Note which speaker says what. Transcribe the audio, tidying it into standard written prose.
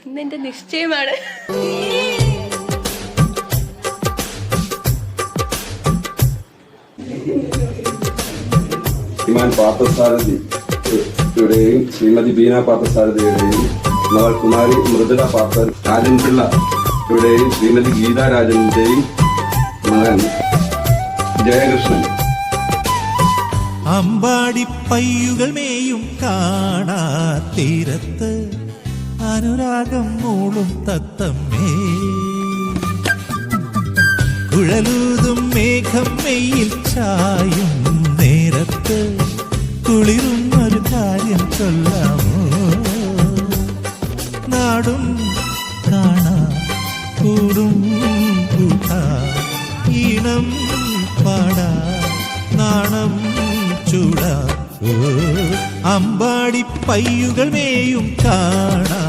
Speaker 1: ഇന്നെന്റെ നിശ്ചയമാണ്.
Speaker 2: ശ്രീമാൻ പാർത്ഥസാരഥിയുടെയും ശ്രീമതി ബീന പാർത്ഥസാരഥിയുടെയും മകൾ കുമാരി മൃദുല പാർത്ഥ രാജൻപിള്ളയുടെയും ശ്രീമതി ഗീതാരാജന്റെയും മകൻ ജയകൃഷ്ണൻ.
Speaker 3: അമ്പാടി പയ്യുകൾ മേയും കാണാ തീരത്ത് അനുരാഗം മൂളും തത്തമ്മേ, കുഴലൂതും മേഘം മെയ്യിൽ ചായും നേരത്ത് കുളിരും ഒരു കാര്യം ചൊല്ലാമോ? നാടും കാണാ കൂടും കൂട്ടാ ഈണം പാടാ നാണം ചൂടാ. അമ്പാടി പയ്യുകൾ മേയും കാണാ